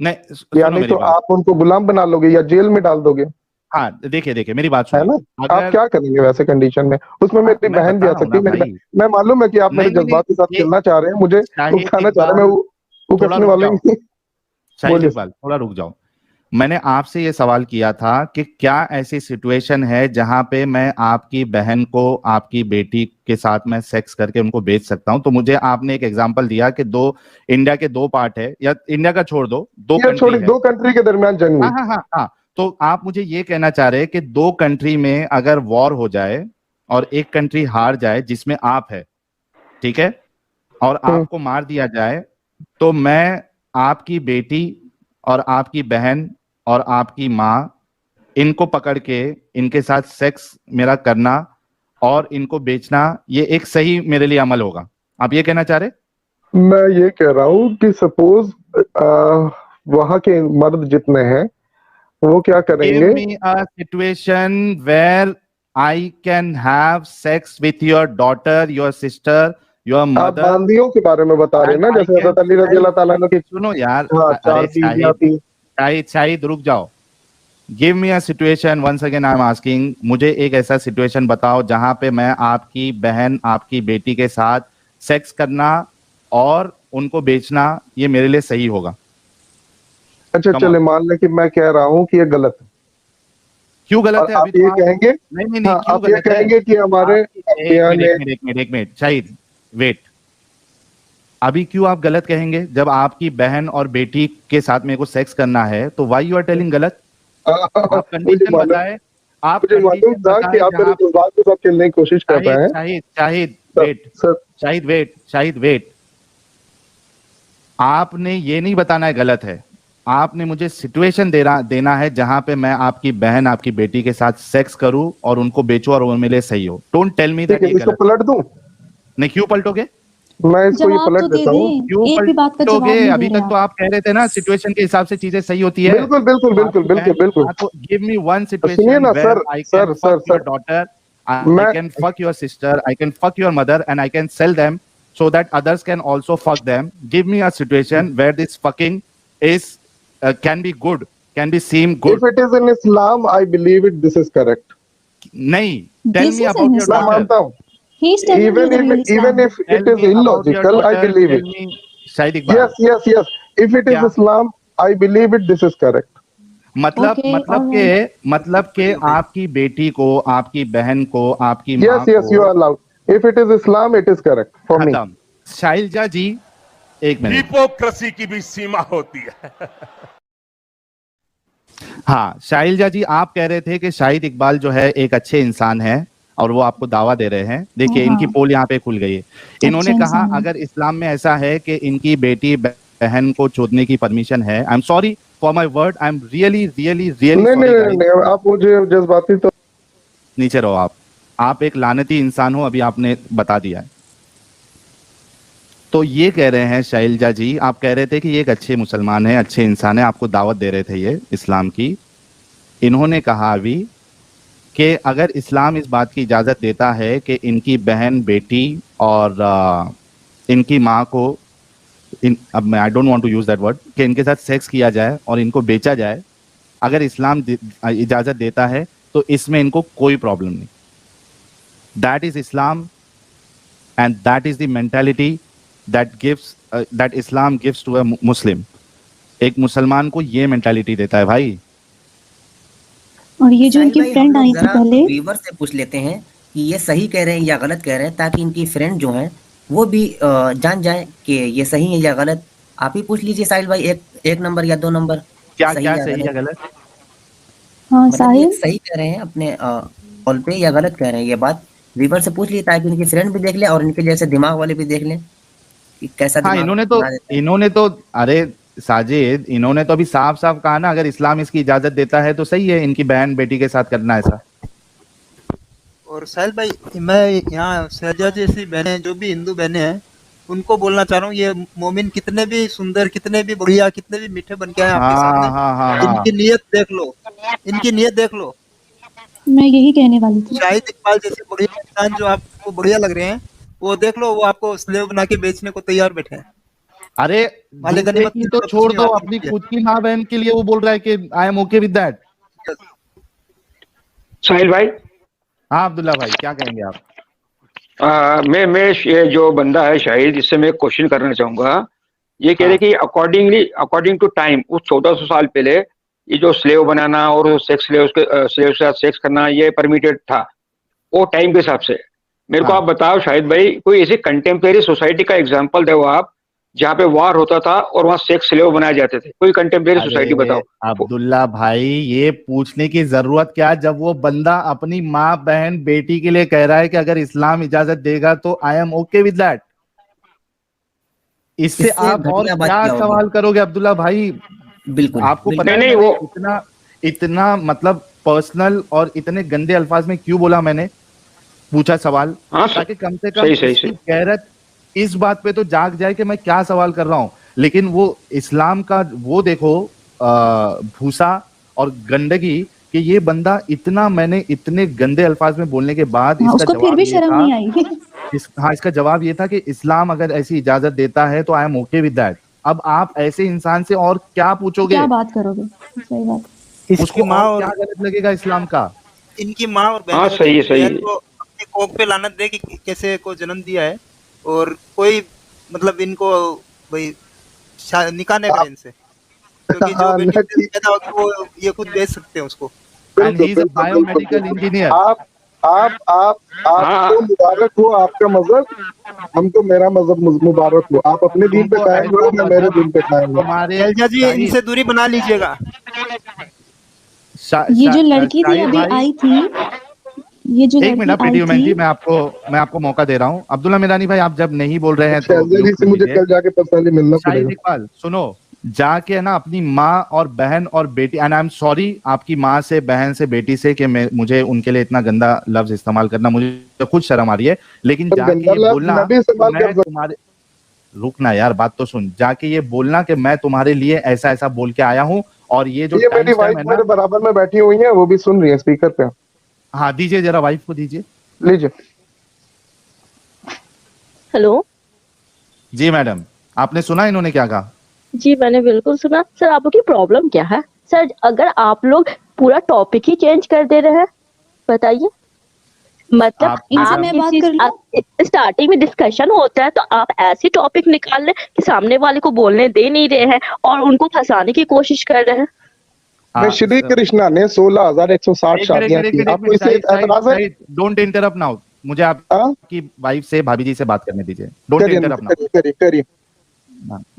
नहीं, या सुनो नहीं मेरी तो बात। आप उनको गुलाम बना लोगे या जेल में डाल दोगे। हाँ, देखिए देखिए, मेरी बात है सुनिए। ना? आप अगर, क्या करेंगे वैसे कंडीशन में? उसमें हाँ, मेरी मैं बहन भी बता आ रहा हूँ सकती ना है, मेरी भाई। मैं मालूम है कि आप मेरे नहीं नहीं नहीं, जज्बात के साथ ये खेलना चाह रहे हैं, मुझे शाहिद उकसाना चाह रहे हैं, इकबाल, मैं थोड़ा उकसने रुक वाला ही जाओ। नहीं। शाहिद बोलिए। इकबाल, थोड़ा रुक जाओ। मैंने आपसे ये सवाल किया था कि क्या ऐसी सिचुएशन है जहां पे मैं आपकी बहन को आपकी बेटी के साथ में सेक्स करके उनको बेच सकता हूं? तो मुझे आपने एक एग्जांपल दिया कि दो, इंडिया के दो पार्ट है, या इंडिया का छोड़ दो, दो ये कंट्री छोड़ी, है। दो कंट्री के दरमियान जंग हाँ हुई। हाँ हाँ हाँ। तो आप मुझे ये कहना चाह रहे हैं कि दो कंट्री में अगर वॉर हो जाए और एक कंट्री हार जाए जिसमें आप है, ठीक है, और हम्म। आपको मार दिया जाए, तो मैं आपकी बेटी और आपकी बहन और आपकी माँ, इनको पकड़ के इनके साथ सेक्स मेरा करना और इनको बेचना, ये एक सही मेरे लिए अमल होगा, आप ये कहना चाह रहे? मैं ये कह रहा हूँ कि सपोज वहां के मर्द जितने हैं वो क्या गिव करेंगे? Me a situation where I can have sex with your daughter, your sister, your आप मदर, बांदियों के बारे में बता रहे हैं एंड ना, आई जैसे कैन हजरत अली रजी सेल। अल्लाह ताला अन्हु की। सुनो यार, हाँ, अरे 4 बीवियां शाहिद, थी। शाहिद शाहिद रुक जाओ। Give me a situation, once again I am asking, मुझे एक ऐसा सिचुएशन बताओ जहां पे मैं आपकी बहन, आपकी बेटी के साथ सेक्स करना और उनको बेचना, ये मेरे लिए सही होगा। अच्छा कम चले, ऑन। मान लें कि मैं कह रहा हूँ कि ये गलत है, क्यों गलत और है? आप अभी तो ये आप, कहेंगे, नहीं नहीं नहीं, हाँ क्यों आप ये गलत है? कहेंगे कि हमारे आपकी, एक अम्बिया मिनट ने। एक मिनट एक मिनट एक मिनट, शाहिद वेट, अभी क्यों आप गलत कहेंगे? जब आपकी बहन और बेटी के साथ मेरे को सेक्स करना है तो वाई यू आर टेलिंग गलत? आप मुझे कंडीशन मालूम, बताए, आप मुझे मालूम कंडीशन था कि बताए आप मेरे जहां, जज्बात के साथ खेलने की कोशिश कर शाहिद रहे हैं। Shahid Shahid sir wait, sir Shahid wait, Shahid wait, आपने ये नहीं बताना है गलत है, आपने मुझे सिचुएशन देना है जहां पे मैं आपकी बहन, आपकी बेटी के साथ सेक्स करूं और उनको बेचूं और वो मेरे लिए सही हो। डोंट टेल मी ठीक दैट है, ये इसको गलत है। पलट दूं? नहीं, क्यों पलटोगे? मैं इसको ये जवाब पलट तो दे देता हूँ। दें, क्यों एक भी बात का जवाब पलटोगे? नहीं दे अभी रहे तक तो आप। आप कह रहे थे ना सिचुएशन के हिसाब से चीजें सही होती है। बिल्कुल बिल्कुल तो बिल्कुल आपकी बिल्कुल बहन, बिल्कुल। हाँ, तो गिव मी वन सुनिए सिचुएशन ना where sir, I can sir fuck sir your sir daughter, I मैं can fuck your sister, I can fuck your mother and I can sell them so that others can also fuck them. Give me a situation where this fucking is can be good, can be seem good. If it is in Islam I believe it, this is correct. नहीं, tell This me is in about your मैं Islam. daughter. मानता हूँ। He is telling you even the real if even Islam. If Tell it is me about your illogical I daughter. Believe Tell it. me, Shahid Iqbal, yes yes yes, if it is क्या इस्लाम I believe it, this is correct. मतलब? Okay, all right. मतलब के आपकी बेटी को, आपकी बहन को, आपकी माँ यस यस, को, you are allowed. If it is Islam it is correct for me. खत्म। शाइलजा जी, एक मिनट। हिपोक्रेसी की भी सीमा होती है। हाँ शाइलजा जी, आप कह रहे थे कि शाहिद इकबाल जो है एक अच्छे इंसान है और वो आपको दावा दे रहे हैं। देखिए हाँ। इनकी पोल यहाँ पे खुल गई है। इन्होंने अच्छे कहा इंसान है। अगर इस्लाम में ऐसा है कि इनकी बेटी बहन को चोदने की परमिशन है, आई am sorry for my word, I am really really really नहीं नहीं सॉरी नहीं नहीं, आप मुझे जज्बाती तो नीचे रहो आप एक लानती इंसान हो, अभी आपने बता दिया है। तो ये कह रहे हैं शैलजा जी, आप कह रहे थे कि ये एक अच्छे मुसलमान है, अच्छे इंसान है, आपको दावत दे रहे थे ये इस्लाम की। इन्होंने कहा अभी कि अगर इस्लाम इस बात की इजाज़त देता है कि इनकी बहन बेटी और इनकी माँ को अब मैं I don't want to use that word, कि इनके साथ सेक्स किया जाए और इनको बेचा जाए, अगर इस्लाम इजाज़त देता है तो इसमें इनको कोई प्रॉब्लम नहीं। दैट इज इस्लाम and that is the mentality that इस्लाम गिव्स टू अ मुस्लिम। एक मुसलमान को ये मेंटालिटी देता है भाई। और ये जो साहिल इनकी भाई, हम फ्रेंड लोग आई थी जरा पहले, व्यूअर से पूछ लेते हैं कि ये सही कह रहे हैं या गलत कह रहे हैं, ताकि इनकी फ्रेंड जो है वो भी जान जाए कि ये सही है या गलत। आप ही पूछ लीजिए साहिल भाई, एक नंबर या 2 नंबर, क्या सही क्या या सही गलत। या गलत? हाँ मतलब ये साहिल, सही कह रहे हैं अपने कॉल पे या गलत कह रहे हैं, ये बात व्यूअर से पूछ लीजिए, ताकि इनकी फ्रेंड भी देख ले और इनके जैसे दिमाग वाले भी देख लें कि कैसा हाँ दिमाग बना देते हैं। इन्होंने तो अरे साजिद, इन्होंने तो अभी साफ साफ कहा ना, अगर इस्लाम इसकी इजाजत देता है तो सही है इनकी बहन बेटी के साथ करना ऐसा। और साहिल भाई, मैं यहाँ शहजा जैसी बहनें, जो भी हिंदू बहनें हैं, उनको बोलना चाह रहा हूँ, ये मोमिन कितने भी सुंदर, कितने भी बढ़िया, कितने भी मीठे बन के आए आपके हाँ सामने, हाँ हाँ हाँ इनकी नीयत देख लो, इनकी नीयत देख लो। मैं यही कहने वाली थी। शाहिद इकबाल जैसे बढ़िया इंसान जो आपको बढ़िया लग रहे हैं, वो देख लो, वो आपको स्लेव बना के बेचने को तैयार बैठे हैं। अरे माले दूसरे गनीमत की की तो तरफ छोड़ से दो, आपको अपनी दिया। खुद की माँ बहन के लिए वो बोल रहा है कि I am okay with that. Sahil भाई, हाँ अब्दुल्ला भाई, क्या कहेंगे आप? मैं ये जो बंदा है शाहिद, इससे मैं क्वेश्चन करना चाहूंगा। ये कह रहे हाँ कि अकॉर्डिंग टू टाइम, उस 1400 साल पहले ये जो स्लेव बनाना और सेक्स स्लेव के साथ सेक्स करना ये परमिटेड था वो टाइम के हिसाब से। मेरे को हाँ आप बताओ शाहिद भाई, कोई ऐसी कंटेम्प्रेरी सोसाइटी का एग्जांपल दो आप, जहाँ पे वार होता था और वहाँ सेक्स स्लेव बनाए जाते थे। कोई कंटेम्प्रेरी सोसाइटी अरे बताओ। अब्दुल्ला भाई, ये पूछने की जरूरत क्या, जब वो बंदा अपनी माँ बहन बेटी के लिए कह रहा है कि अगर इस्लाम इजाजत देगा तो आई एम ओके विद दैट। इससे इससे आप और घटिया बात क्या क्या होगी? सवाल करोगे अब्दुल्ला भाई? बिल्कुल आपको बिल्कुल। पता है नहीं, मैंने वो इतना इतना मतलब पर्सनल और इतने गंदे अल्फाज में क्यों बोला, मैंने पूछा सवाल, हाँ ताकि कम से कम सही सही इसकी सही। गैरत इस बात पे तो जाग जाए कि मैं क्या सवाल कर रहा हूं। लेकिन वो इस्लाम का वो देखो भूसा और गंदगी, कि ये बंदा इतना, मैंने इतने गंदे अल्फाज में बोलने के बाद हाँ, इसका उसको फिर जवाब भी ये शर्म था, नहीं आई। इसका जवाब ये था कि इस्लाम अगर ऐसी इजाजत देता है तो आई एम ओके विद दैट। अब आप ऐसे इंसान से और क्या पूछोगे? क्या बात करोगे? सही बात। इसकी उसको माँ और और क्या गलत लगेगा इस्लाम का? इनकी माँ और हाँ बहन सही है सही बहन है। को अपनी कोख पे लानत दे कि कैसे को जन्म दिया है, और कोई मतलब इनको भाई निकाह नहीं करे इनसे, क्योंकि जो हाँ बेटी नहीं, पैदा होगी वो ये खुद बेच सकते हैं उसको। एंड ही इज अ बिल्कुल बिल्कुल बायोमेडिकल बिल्कुल। इंजीनियर। आप हाँ आपको मुबारक हो आपका मजहब, हमको मेरा मजहब मुबारक हो। आप अपने दीन पे तुमको कायम ऐसा रहो, मैं मेरे मजहब दीन पे कायम हूँ। तुम्हारे शैलजा जी, शाहिद इनसे दूरी बना लीजिएगा। ये जो लड़की थी शाहिद अभी भाई, आई थी, ये जो एक मिनट लड़की प्रीति आई ह्यूमन थी, जी, मैं आपको मौका दे रहा हूँ। अब्दुल्ला मिरानी भाई, आप जब नहीं बोल रहे हैं तो शैलजा जी म्यूट से कर मुझे लीजिए। कल जाके पर्सनली मिलना शाहिद पड़ेगा। इकबाल सुनो, जाके है ना अपनी माँ और बहन और बेटी, एंड आई एम सॉरी आपकी माँ से, बहन से, बेटी से, कि मुझे उनके लिए इतना गंदा लफ्ज इस्तेमाल करना, मुझे तो खुद शर्म आ रही है, लेकिन पर जाके गंदा ये लफ्ज बोलना मैं भी कि इस्तेमाल कर मैं सकता तुम्हारे, रुकना यार, बात तो सुन, जाके ये बोलना कि मैं तुम्हारे लिए ऐसा ऐसा बोल के आया हूँ, और ये जो हूँ। ये टाइम मेरी स्टैम्प वाइफ है मेरे ना, बराबर में बैठी हुई है, वो भी सुन रही है स्पीकर पे। हाँ दीजिए जरा, वाइफ को दीजिए। लीजिए। हेलो जी मैडम, आपने सुना इन्होंने क्या कहा? जी, मैंने बिल्कुल सुना। सर, आप लोग की प्रॉब्लम क्या है? सर, अगर आप लोग पूरा टॉपिक ही चेंज कर दे रहे हैं, बताइए। मतलब आप इनसे आप मैं ये बात चीज कर लूं? स्टार्टिंग में डिस्कशन होता है तो आप ऐसी टॉपिक निकाल रहे हैं कि सामने वाले को बोलने दे नहीं रहे हैं और उनको फंसाने की कोशिश कर रहे हैं। मैं श्री कृष्णा ने 16,160 शादियां की, आपको इससे एतराज है? डोंट इंटरप्ट नाउ, मुझे हाँ? आपकी वाइफ से, भाभी जी से बात करने दीजिए। डोंट करिए इंटरप्ट नाउ। करिए करिए करिए।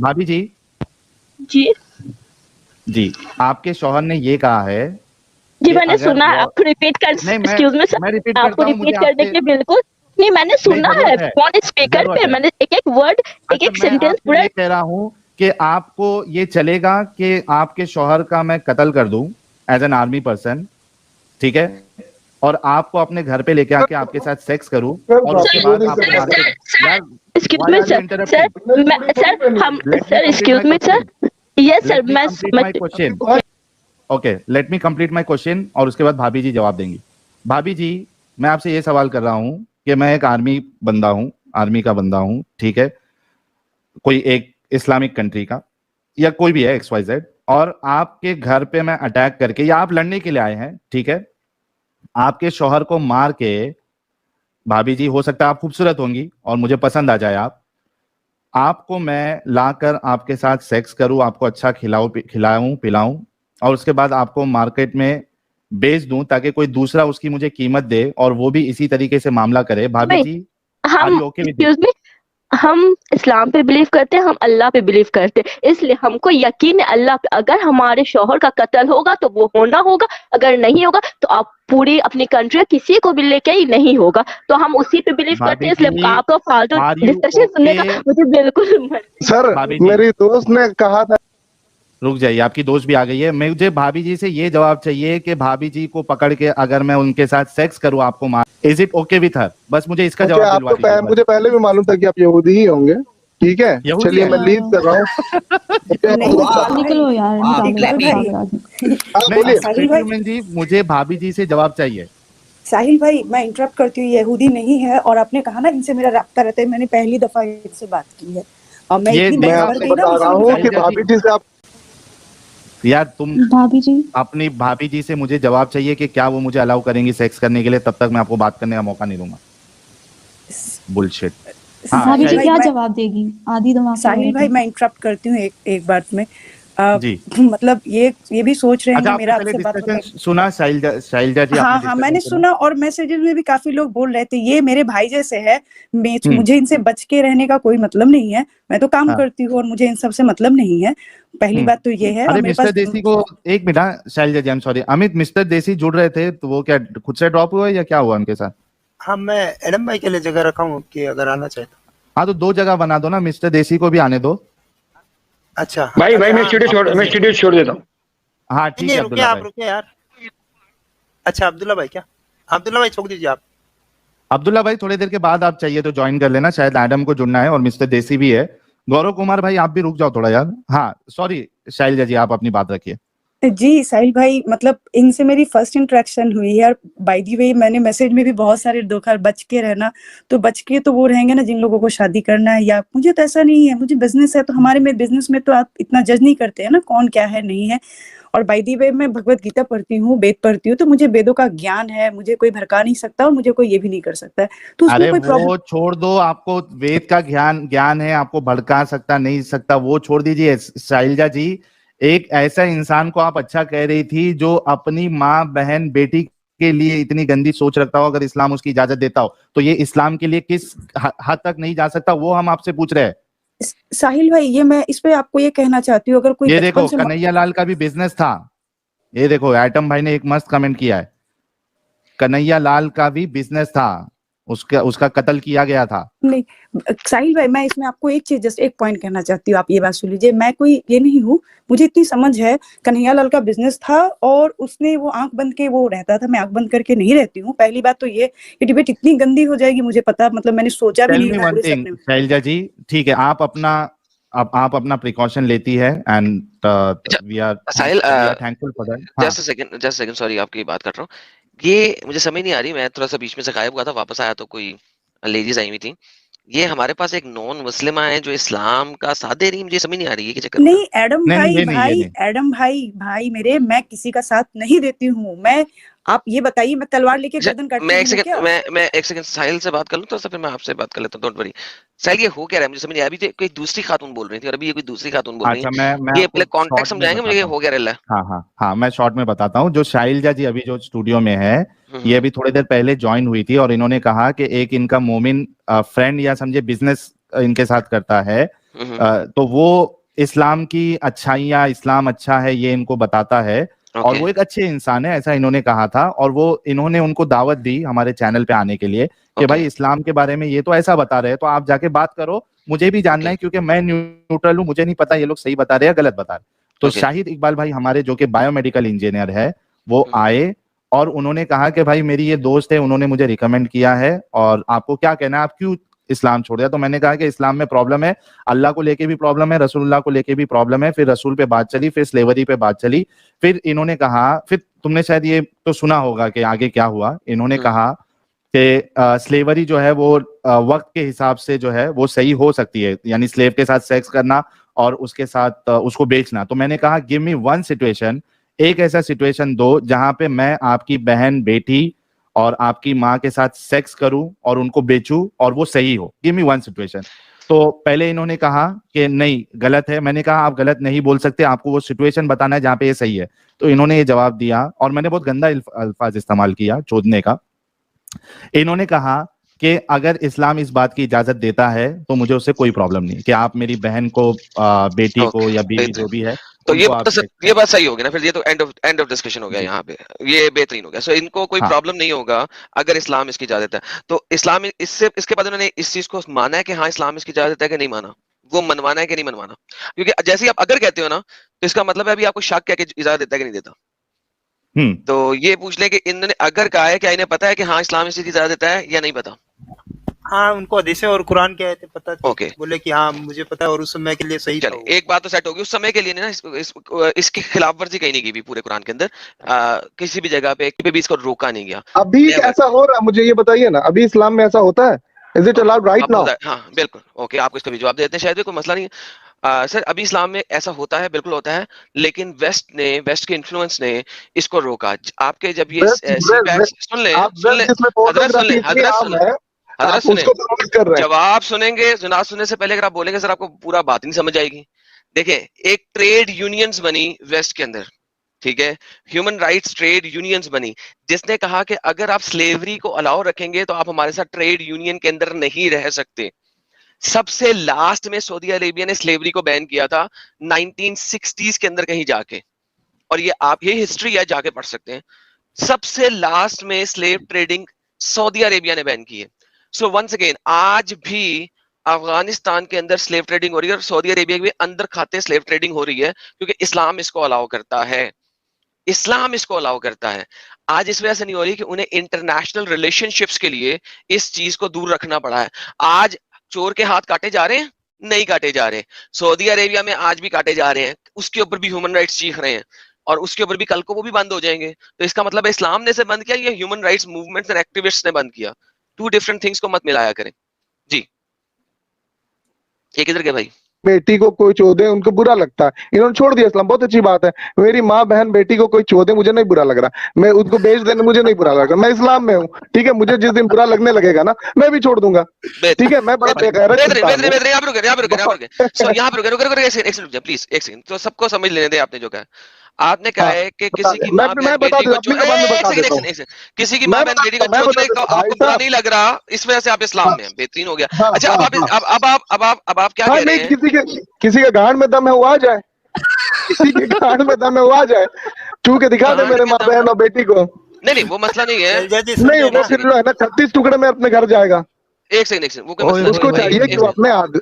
भाभी जी, जी जी, आपके शौहर ने ये कहा है जी कि मैंने अगर सुना है, वो आपको रिपीट कर, नहीं एक्सक्यूज मी मैं सर, रिपीट आपको करता हूँ, मुझे रिपीट करने आपसे के बिल्कुल नहीं, मैंने नहीं सुना है जरूरत है, फोन स्पीकर जरूरत पे, है। मैंने एक वर्ड, एक अच्छा, मैं सेंटेंस आपसे पूरा। ये कह रहा हूँ कि आपको ये चलेगा कि आपके शौहर का मैं कत्ल कर दूं एज एन आर्मी पर्सन, ठीक है, और आपको अपने घर पे लेके आके आपके साथ सेक्स करूं सर और बात उसके हो बाद नहीं आपको सकता मार के यार excuse why me are you sir, interrupting? Sir excuse me sir, yes sir, let me मैं complete my question. Okay, let me complete my question और उसके बाद भाभी जी जवाब देंगी। भाभी जी, मैं आपसे ये सवाल कर रहा हूं कि मैं एक आर्मी बंदा हूं, आर्मी का बंदा हूं, ठीक है, कोई एक इस्लामिक कंट्री का या कोई भी है XYZ, और आपके घर पे मैं अटैक करके या आप लड़ने के लिए आए हैं, ठीक है, आपके शौहर को मार के, भाभी जी हो सकता है आप खूबसूरत होंगी और मुझे पसंद आ जाए आपको मैं लाकर आपके साथ सेक्स करूं, आपको अच्छा खिलाऊं पिलाऊं और उसके बाद आपको मार्केट में बेच दूं ताकि कोई दूसरा उसकी मुझे कीमत दे और वो भी इसी तरीके से मामला करे। भाभी नहीं, जी, आर हम you okay with this? Excuse me, हम इस्लाम पे बिलीव करते हैं, हम अल्लाह पे बिलीव करते हैं, इसलिए हमको यकीन है अल्लाह पे। अगर हमारे शौहर का कत्ल होगा तो वो होना होगा, अगर नहीं होगा तो आप पूरी अपनी कंट्री किसी को भी लेके ही नहीं होगा, तो हम उसी पे बिलीव करते भाभी हैं, इसलिए जी, आपका फालतू आर यू डिस्कशन सुनने का ओके? मुझे बिल्कुल मन नहीं। सर भाभी जी मेरी दोस्त ने कहा था, रुक जाइए, आपकी दोस्त भी आ गई है। मुझे भाभी जी से ये जवाब चाहिए कि भाभी जी को पकड़ के अगर मैं उनके साथ सेक्स करूं आपको मार, is it okay with her? बस मुझे इसका ओके जवाब दिलवा आपको दीजिए बस। मुझे पहले भी मालूम था कि आप यहूदी ही होंगे, ठीक है, यहूदी चलिए है? मैं लीव कर रहा हूँ। नहीं निकलो यार, निकालो clap इसको it. भाग आगे। हाँ नहीं बोलिए। साहिल भाई, प्रद्युम्न जी, मुझे भाभी जी से जवाब चाहिए। साहिल भाई मैं इंटरप्ट करती हूँ, यहूदी नहीं है और आपने कहा ना इनसे मेरा राब्ता रहता है, मैंने पहली दफा इनसे बात की है और मैं ये इतनी मैं देखा भर आपको गई ना बता रहा मुझे हूँ नहीं कि साहिल भाभी जी, जी से आप यार तुम भाभी जी, अपनी भाभी जी से मुझे जवाब चाहिए कि क्या वो मुझे अलाउ करेंगी सेक्स करने के लिए, तब तक मैं आपको बात करने का मौका नहीं दूंगा। बुलशिट। हाँ भाभी जी साहिल भाई क्या मैं जवाब देगी? आधी दिमाग की साहिल औरत भाई है। मैं इंटरप्ट करती हूँ एक बात में। जी, मतलब ये भी सोच रहे हैं अच्छा कि आपने मेरा पहले आपसे बात डिस्कशन होता। सुना? शैलजा जी, आपने हाँ मैंने डिस्कशन सुना? सुना और मैसेजेस में भी काफी लोग बोल रहे थे ये मेरे भाई जैसे है, हम्म, मुझे इनसे बच के रहने का कोई मतलब नहीं है, मैं तो काम हाँ, करती हूँ और मुझे इन सब से मतलब नहीं है। पहली बात तो ये है और अरे मेरे मिस्टर पास देसी को एक मिनट, हाँ, Shailaja ji, I am sorry, Amit, mister Desi जुड़ रहे थे तो वो क्या खुद से ड्रॉप हुआ या क्या हुआ उनके साथ? हाँ, मैं एडम भाई के लिए जगह रखा हूँ कि अगर आना चाहे तो। हाँ तो 2 जगह बना दो ना, मिस्टर देसी को भी आने दो। अच्छा भाई अच्छा, मैं हाँ, स्टूडियो छोड़ देता हूँ। हाँ नहीं ठीक नहीं है रुकिए, अब्दुल्ला आप भाई। रुकिए यार। अच्छा अब्दुल्ला भाई, क्या अब्दुल्ला भाई छोड़ दीजिए आप। अब्दुल्ला भाई थोड़ी देर के बाद आप चाहिए तो ज्वाइन कर लेना, शायद एडम को जुड़ना है और मिस्टर देसी भी है। गौरव कुमार भाई आप भी रुक जाओ थोड़ा यार। हाँ सॉरी शैलजा जी, आप अपनी बात रखिए। जी साहिल भाई, मतलब इनसे मेरी फर्स्ट इंटरेक्शन हुई है और बाय द वे मैंने मैसेज में भी बहुत सारे धोखा, बच के रहना, तो बच के तो वो रहेंगे ना जिन लोगों को शादी करना है, या मुझे तो ऐसा नहीं है, मुझे बिजनेस है तो हमारे में बिजनेस में तो आप इतना जज नहीं करते हैं ना कौन क्या है नहीं है। और बाय द वे मैं भगवत गीता पढ़ती हूँ, वेद पढ़ती हूँ, तो मुझे वेदों का ज्ञान है, मुझे कोई भड़का नहीं सकता और मुझे कोई ये भी नहीं कर सकता है, तो उसमें अरे कोई प्रॉब्लम। वो छोड़ दो, आपको वेद का ज्ञान है, आपको भड़का सकता नहीं सकता, वो छोड़ दीजिए। शैलजा जी, एक ऐसा इंसान को आप अच्छा कह रही थी जो अपनी माँ बहन बेटी के लिए इतनी गंदी सोच रखता हो, अगर इस्लाम उसकी इजाजत देता हो तो ये इस्लाम के लिए किस हद तक नहीं जा सकता, वो हम आपसे पूछ रहे हैं। साहिल भाई ये मैं इस पे आपको ये कहना चाहती हूँ, अगर कोई ये बचपन देखो से कन्हैया लाल का भी बिजनेस था, ये देखो एटम भाई ने एक मस्त कमेंट किया है, कन्हैया लाल का भी बिजनेस था, उसका कत्ल किया गया था। नहीं साहिल भाई, मैं इसमें आपको एक चीज, जस्ट एक पॉइंट कहना चाहती हूँ, आप ये बात सुन लीजिए, मैं कोई ये नहीं हूँ, मुझे इतनी समझ है, कन्हैया लाल का बिजनेस था और उसने वो आंख बंद के वो रहता था, मैं आंख बंद करके नहीं रहती हूँ। पहली बात तो ये डिबेट इतनी गंदी हो जाएगी मुझे पता, मतलब मैंने सोचा भी टेल नहीं मी था वन पूरे थिंग सपने में। शैलजा जी, ठीक है, आप अपना प्रिकॉशन लेती है and we are Sahil, thankful for that. हाँ जस्ट सेकंड, सॉरी आपकी बात कर रहा हूँ। ये मुझे समझ नहीं आ रही, मैं थोड़ा सा बीच में से गायब हुआ था, वापस आया तो कोई लेडीज आई हुई थी। ये हमारे पास एक नॉन मुस्लिम है जो इस्लाम का साथ दे रही है, मुझे समझ नहीं आ रही है कि चक्कर नहीं एडम नहीं, भाई, ये नहीं, ये नहीं। एडम भाई मेरे, मैं किसी का साथ नहीं देती हूँ। मैं, आप ये बताइए, मैं तलवार लेके गर्दन काटती मैं हूँ एक सेकंड क्या? मैं एक सेकंड साहिल से बात कर लूं तो फिर मैं आपसे बात कर लेता हूँ, डोंट वरी। साहिल ये हो क्या रहा है, मुझे समझ नहीं आया। अभी तो कोई दूसरी खातून बोल रही थी और अभी ये कोई दूसरी खातून बोल रही अच्छा है, मैं ये आपको पहले कॉन्टेक्ट शॉर्ट में समझाएंगे मुझे, ये बताता हूँ। हो क्या रहा है? हाँ हाँ हाँ, मैं शॉर्ट में बताता हूँ। जो शैलजा जी अभी जो स्टूडियो में है, ये अभी थोड़ी देर पहले ज्वाइन हुई थी और इन्होंने कहा कि एक इनका मोमिन फ्रेंड या समझे बिजनेस इनके साथ करता है, तो वो इस्लाम की अच्छाइयाँ, इस्लाम अच्छा है ये इनको बताता है और ओके वो एक अच्छे इंसान है, ऐसा इन्होंने कहा था। और वो इन्होंने उनको दावत दी हमारे चैनल पे आने के लिए कि ओके भाई इस्लाम के बारे में ये तो ऐसा बता रहे हैं, तो आप जाके बात करो, मुझे भी जानना ओके है, क्योंकि मैं न्यूट्रल हूँ, मुझे नहीं पता ये लोग सही बता रहे हैं या गलत बता रहे हैं। तो ओके शाहिद इकबाल भाई हमारे जो कि बायोमेडिकल इंजीनियर है, वो हम्म, आए और उन्होंने कहा कि भाई मेरी ये दोस्त है, उन्होंने मुझे रिकमेंड किया है और आपको क्या कहना है, आप क्यों इस्लाम छोड़ दिया? तो मैंने कहा कि इस्लाम में प्रॉब्लम है, अल्लाह को लेके भी प्रॉब्लम है, रसूलुल्लाह को लेके भी प्रॉब्लम है। फिर रसूल पे बात चली, फिर स्लेवरी पे बात चली, फिर इन्होंने कहा, फिर तुमने शायद ये तो सुना होगा कि आगे क्या हुआ। इन्होंने कहा कि स्लेवरी जो है वो वक्त के हिसाब से जो है वो सही हो सकती है, यानी स्लेव के साथ सेक्स करना और उसके साथ उसको बेचना। तो मैंने कहा गिव मी वन सिचुएशन, एक ऐसा सिचुएशन दो जहां पे मैं आपकी बहन, बेटी और आपकी माँ के साथ सेक्स करूं और उनको बेचूं और वो सही हो, गिव मी वन सिचुएशन। तो पहले इन्होंने कहा कि नहीं गलत है। मैंने कहा आप गलत नहीं बोल सकते, आपको वो सिचुएशन बताना है जहां पे ये सही है। तो इन्होंने ये जवाब दिया और मैंने बहुत गंदा अल्फाज इस्तेमाल किया, चोदने का। इन्होंने कहा कि अगर इस्लाम इस बात की इजाजत देता है तो मुझे उससे कोई प्रॉब्लम नहीं कि आप मेरी बहन को, बेटी को या बीवी जो भी है, तो ये उनको आप सेक्स ये बात सही होगी ना, फिर ये तो एंड ऑफ डिस्कशन हो गया यहाँ पे, ये बेहतरीन हो गया। सो इनको कोई हाँ। प्रॉब्लम नहीं होगा अगर इस्लाम इसकी इजाजत है। तो इस्लाम इसके बाद उन्होंने इस चीज को माना है कि हाँ इस्लाम इसकी इजाजत है कि नहीं माना, वो मनवाना है कि नहीं मनवाना। क्योंकि जैसे ही आप अगर कहते हो ना, तो इसका मतलब है अभी आपको शक है कि इजाजत देता है कि नहीं देता। तो ये पूछ ले कि इन्होंने अगर कहा है, क्या इन्हें पता है कि हाँ इस्लाम इस चीज की इजाजत देता है या नहीं पता? हाँ, उनको हदीसें और कुरान के आयतें पता थी। ओके बोले कि हाँ मुझे पता है और उस समय के लिए सही था। चलिए, एक बात तो सेट होगी, उस समय के लिए ना इसकी खिलाफ वर्जी कहीं नहीं की भी पूरे कुरान के अंदर, किसी भी जगह पे भी इसको रोका नहीं गया। अभी ऐसा हो रहा है, मुझे ये बताइए ना, अभी इस्लाम में ऐसा होता है? Is it allowed right now? हाँ बिल्कुल, ओके, आपको इसका भी जवाब देते हैं, शायद कोई मसला नहीं है। सर अभी इस्लाम में ऐसा होता है, बिल्कुल होता है, लेकिन वेस्ट के इन्फ्लुएंस ने इसको रोका। आपके जब ये सुन ले जवाब सुनेंगे, जनाब सुनने से पहले अगर आप बोलेंगे सर आपको पूरा बात नहीं समझ आएगी। देखिए, एक ट्रेड यूनियंस बनी वेस्ट के अंदर, ठीक है, ह्यूमन राइट्स ट्रेड यूनियंस बनी, जिसने कहा कि अगर आप स्लेवरी को अलाउ रखेंगे तो आप हमारे साथ ट्रेड यूनियन के अंदर नहीं रह सकते। सबसे लास्ट में सऊदी अरेबिया ने स्लेवरी को बैन किया था 1960s के अंदर कहीं जाके, और ये आप ये हिस्ट्री है, जाके पढ़ सकते हैं। सबसे लास्ट में स्लेव ट्रेडिंग सऊदी अरेबिया ने बैन की है। सो वंस अगेन, आज भी अफगानिस्तान के अंदर स्लेव ट्रेडिंग हो रही है और सऊदी अरेबिया के अंदर खाते स्लेव ट्रेडिंग हो रही है, क्योंकि इस्लाम इसको अलाउ करता है। इस्लाम इसको अलाउ करता है। आज इस वजह से नहीं हो रही कि उन्हें इंटरनेशनल रिलेशनशिप्स के लिए इस चीज को दूर रखना पड़ा है। आज चोर के हाथ काटे जा रहे हैं? नहीं काटे जा रहे। सऊदी अरेबिया में आज भी काटे जा रहे हैं, उसके ऊपर भी ह्यूमन राइट्स चीख रहे हैं और उसके ऊपर भी कल को वो भी बंद हो जाएंगे। तो इसका मतलब है इस्लाम ने से बंद किया, ये human rights movements and activists ने बंद किया। टू डिफरेंट थिंग्स को मत मिलाया करें जी। ये किधर गए भाई? बेटी को कोई चोदे उनको बुरा लगता है, इन्होंने छोड़ दिया इस्लाम, बहुत अच्छी बात है। मेरी माँ बहन बेटी को कोई चोदे मुझे नहीं बुरा लग रहा, मैं उसको बेच देने मुझे नहीं बुरा लग रहा, मैं इस्लाम में हूँ, ठीक है। मुझे जिस दिन बुरा लगने लगेगा ना, मैं भी छोड़ दूंगा, ठीक है। मैं बड़ा बेगैरत प्लीज एक सेकंड, तो सबको समझ लेने दे। आपने जो कहा, आपने कहा है कि किसी की मैं बता दूं, किसी की माँ बहन बेटी को चोदने को आपको बुरा नहीं लग रहा, इस वजह से आप इस्लाम में हैं। बेहतरीन हो गया। अच्छा, अब आप क्या कह रहे हैं? किसी के गांड में दम है वो आ जाए, किसी के गांड में दम है वो आ जाए, छू के दिखा दे मेरे माँ बहन और बेटी को। नहीं वो मसला नहीं है। नहीं, वो फिर जो है ना 36 टुकड़े में अपने घर जाएगा। एक सेकंड, वो कोई मसला उसको चाहिए कि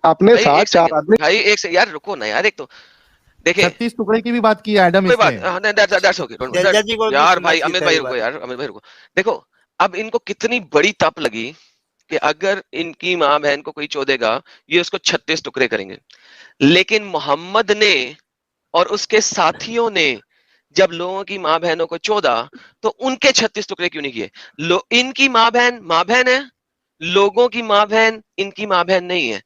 अपने साथ 4 आदमी। भाई एक से यार रुको ना यार, एक तो देखिए 36 टुकड़े की भी बात की है एडम इसने। यार भाई अमित भाई रुको, यार अमित भाई रुको। देखो, अब इनको कितनी बड़ी तप लगी कि अगर इनकी माँ बहन को कोई चोदेगा, ये उसको 36 टुकड़े करेंगे। लेकिन मोहम्मद ने और उसके साथियों ने जब लोगों की माँ बहनों को चोदा, तो उनके 36 टुकड़े क्यों नहीं किए? इनकी माँ बहन है, लोगों की माँ बहन इनकी माँ बहन नहीं है।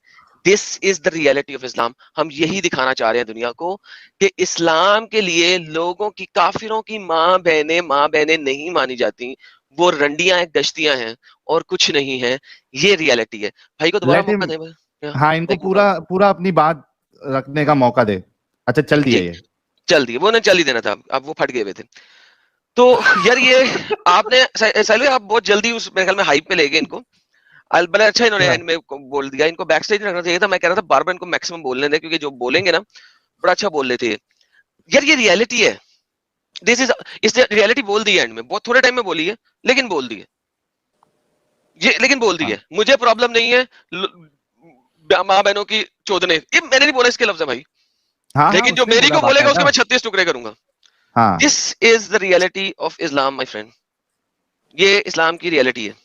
This is the reality of Islam. हम यही दिखाना चाह रहे हैं दुनिया को कि इस्लाम के लिए लोगों की, काफिरों की माँ बहनें नहीं मानी जाती, वो रंडियां गश्तियां हैं और कुछ नहीं है। ये रियलिटी है। भाई को दोबारा मौका दे। हाँ, इनको पूरा अपनी बात रखने का मौका दे। अच्छा, चल दिया, ये चल दिए, वो नहीं चल ही देना था, अब वो फट गए हुए थे। तो यार ये आपने आप बहुत जल्दी उस मेरे ख्याल में हाइप पे ले गए इनको। बड़ा अच्छा इन्होंने इनमें बोल दिया, इनको बैक स्टेज रखना चाहिए था। मैं कह रहा था बार बार इनको मैक्सिमम बोलने दें, क्योंकि जो बोलेंगे ना बड़ा अच्छा बोल रहे थे यार, ये रियलिटी है, दिस इज, इस रियलिटी बोल दी है एंड में, बहुत थोड़े टाइम में बोली है लेकिन बोल दी है ये, लेकिन बोल दी है। मुझे प्रॉब्लम नहीं है माँ बहनों की चोदने, ये मैंने नहीं बोला इसके लफ्ज है भाई, हाँ, लेकिन जो उसने मेरी बोला को बोलेगा उसके बाकायदा। मैं 36 टुकड़े करूंगा। हाँ this is the reality of Islam my friend, ये इस्लाम की रियलिटी है।